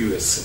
USA।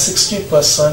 60%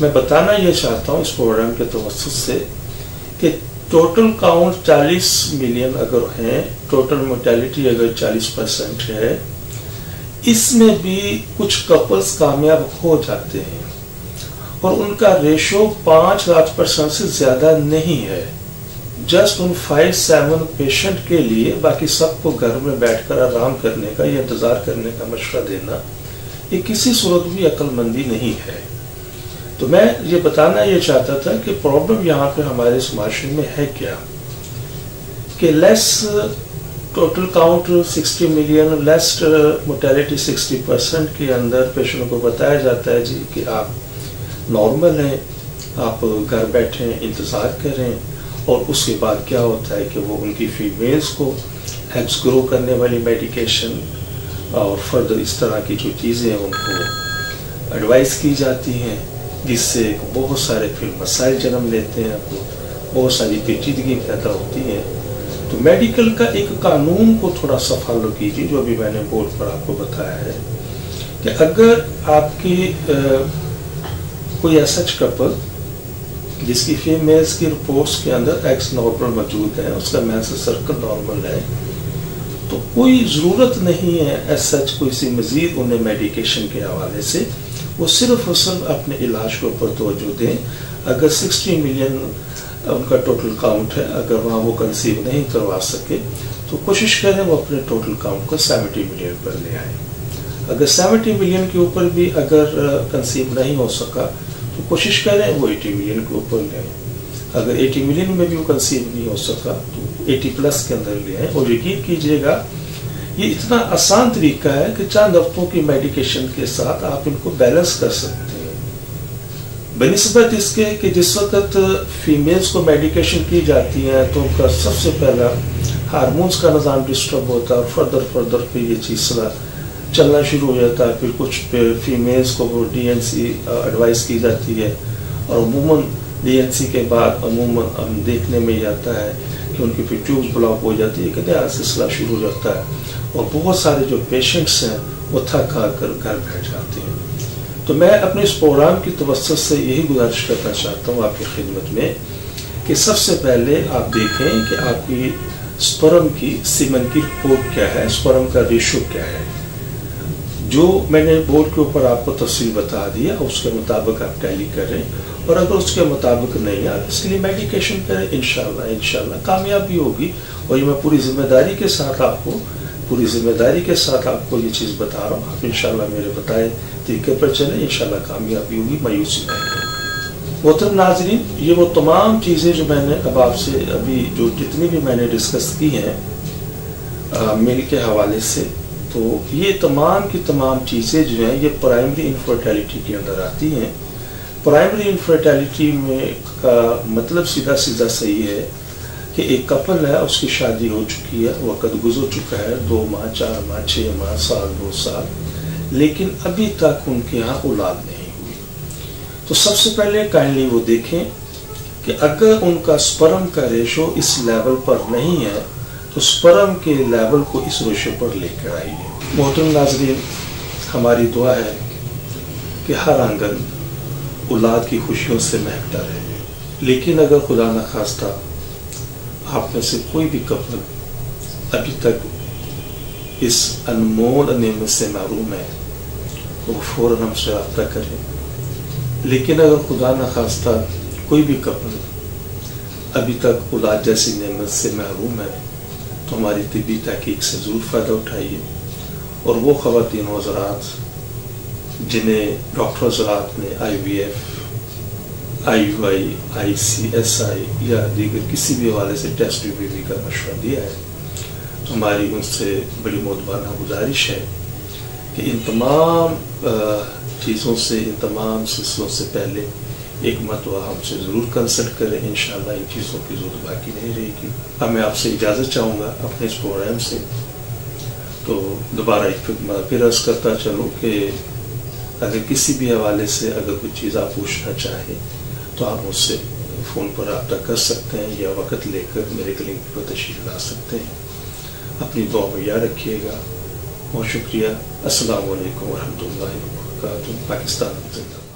میں بتانا یہ چاہتا ہوں اس پروگرام کے توسط سے کہ ٹوٹل کاؤنٹ 40 ملین اگر ہیں، ٹوٹل مورٹیلٹی اگر 40% ہے، اس میں بھی کچھ کپلز کامیاب ہو جاتے ہیں اور ان کا ریشو 5% سے زیادہ نہیں ہے. جسٹ ان 5-7 پیشنٹ کے لیے باقی سب کو گھر میں بیٹھ کر آرام کرنے کا یا انتظار کرنے کا مشورہ دینا یہ کسی صورت بھی عقل مندی نہیں ہے. تو میں یہ بتانا یہ چاہتا تھا کہ پرابلم یہاں پہ ہمارے اس معاشرے میں ہے کیا کہ لیس ٹوٹل کاؤنٹ 60 ملین، لیس مورٹیلٹی 60% کے اندر پیشنٹ کو بتایا جاتا ہے جی کہ آپ نارمل ہیں، آپ گھر بیٹھیں انتظار کریں، اور اس کے بعد کیا ہوتا ہے کہ وہ ان کی فیمیلز کو ایگز گرو کرنے والی میڈیکیشن اور فردر اس طرح کی جو چیزیں ان کو ایڈوائز کی جاتی ہیں، جس سے بہت سارے پھر مسائل جنم لیتے ہیں، بہت ساری پیچیدگی پیدا ہوتی ہے. تو میڈیکل کا ایک قانون کو تھوڑا سا فالو کیجیے جو ابھی میں نے بورڈ پر آپ کو بتایا ہے کہ اگر آپ کی کوئی ایسا کپل جس کی فیمیلز کی رپورٹس کے اندر ایکس نارمل موجود ہے، اس کا مینسٹرل سرکل نارمل ہے، تو کوئی ضرورت نہیں ہے ایز سچ کوئی سی مزید انہیں میڈیکیشن کے حوالے سے. وہ صرف اور صرف اپنے علاج کے اوپر توجہ دیں. اگر 60 ملین ان کا ٹوٹل کاؤنٹ ہے، اگر وہاں وہ کنسیو نہیں کروا سکے تو کوشش کریں وہ اپنے ٹوٹل کاؤنٹ کو 70 ملین پر لے آئیں. اگر 70 ملین کے اوپر بھی اگر کنسیو نہیں ہو سکا تو کوشش کریں وہ 80 ملین کے اوپر لے آئیں. اگر 80 ملین میں بھی وہ کنسیو نہیں ہو سکا تو 80+ کے اندر لے آئیں. اور یقین کیجئے گا یہ اتنا آسان طریقہ ہے کہ چند ہفتوں کی میڈیکیشن کے ساتھ آپ ان کو بیلنس کر سکتے ہیں، بنسبت اس کے کہ جس وقت فیمیلز کو میڈیکیشن کی جاتی ہے تو ان کا سب سے پہلا ہارمونز کا نظام ڈسٹرب ہوتا ہے، اور فردر پہ یہ چیز چلنا شروع ہو جاتا ہے. پھر کچھ فیمیلز کو وہ DNC ایڈوائز کی جاتی ہے، اور عموماً DNC کے بعد عموماً ہم دیکھنے میں یہ آتا ہے کہ ان کی پھر ٹیوبز بلاک ہو جاتی ہے، کہ نیا سلسلہ شروع ہو جاتا ہے، اور بہت سارے جو پیشنٹس ہیں وہ تھک ہار کر گھر بیٹھ جاتے ہیں. تو میں اپنے اس پروگرام کی توسط سے یہی گزارش کرنا چاہتا ہوں آپ کی خدمت میں کہ سب سے پہلے آپ دیکھیں کہ آپ کی سپرم کی سیمن کی رپورٹ کیا ہے، سپرم کا ریشو کیا ہے. جو میں نے بورڈ کے اوپر آپ کو تفصیل بتا دیا اس کے مطابق آپ ٹیلی کریں، اور اگر اس کے مطابق نہیں آپ اس کے لیے میڈیکیشن کریں. انشاءاللہ کامیابی ہوگی. اور یہ میں پوری ذمہ داری کے ساتھ آپ کو یہ چیز بتا رہا ہوں. آپ انشاءاللہ میرے بتائے طریقے پر چلیں، انشاءاللہ کامیابی ہوگی، مایوسی نہیں ہوگی. محترم ناظرین، یہ وہ تمام چیزیں جو میں نے اب آپ سے ابھی جو جتنی بھی میں نے ڈسکس کی ہیں میل کے حوالے سے، تو یہ تمام کی تمام چیزیں جو ہیں یہ پرائمری انفرٹیلٹی کے اندر آتی ہیں. پرائمری انفرٹیلٹی میں کا مطلب سیدھا صحیح ہے کہ ایک کپل ہے، اس کی شادی ہو چکی ہے، وقت گزر چکا ہے 2 ماہ 4 ماہ 6 ماہ سال 2 سال، لیکن ابھی تک ان کے ہاں اولاد نہیں ہوئی. تو سب سے پہلے کائنڈلی وہ دیکھیں کہ اگر ان کا سپرم کا ریشو اس لیول پر نہیں ہے تو سپرم کے لیول کو اس ریشو پر لے کر آئیے. محترم ناظرین، ہماری دعا ہے کہ ہر آنگن اولاد کی خوشیوں سے مہکتا رہے. لیکن اگر خدا نخواستہ آپ میں سے کوئی بھی کپل ابھی تک اس انمول نعمت سے محروم ہے تو وہ فوراً ہم سے رابطہ کریں. لیکن اگر خدا نخواستہ کوئی بھی کپل ابھی تک اولاد جیسی نعمت سے محروم ہے تو ہماری طبی تحقیق سے ضرور فائدہ اٹھائیے. اور وہ خواتین و حضرات جنہیں ڈاکٹر حضرات نے IVF IUI ICSI یا دیگر کسی بھی حوالے سے ٹیسٹ بھی کا مشورہ دیا ہے، تو ہماری ان سے بڑی مؤدبانہ گزارش ہے کہ ان تمام چیزوں سے، ان تمام سلسلوں سے پہلے ایک مرتبہ ہم سے ضرور کنسلٹ کریں. انشاءاللہ ان چیزوں کی ضرورت باقی نہیں رہے گی. اب میں آپ سے اجازت چاہوں گا اپنے اس پروگرام سے. تو دوبارہ ایک پھر عرض کرتا چلوں کہ اگر کسی بھی حوالے سے اگر کوئی چیز آپ پوچھنا چاہیں تو آپ مجھ سے فون پر رابطہ کر سکتے ہیں یا وقت لے کر میرے کلینک پر تشریف لا سکتے ہیں. اپنی دعا میں یاد رکھیے گا. بہت شکریہ. السلام علیکم ورحمۃ اللہ وبرکاتہ. پاکستان زندہ.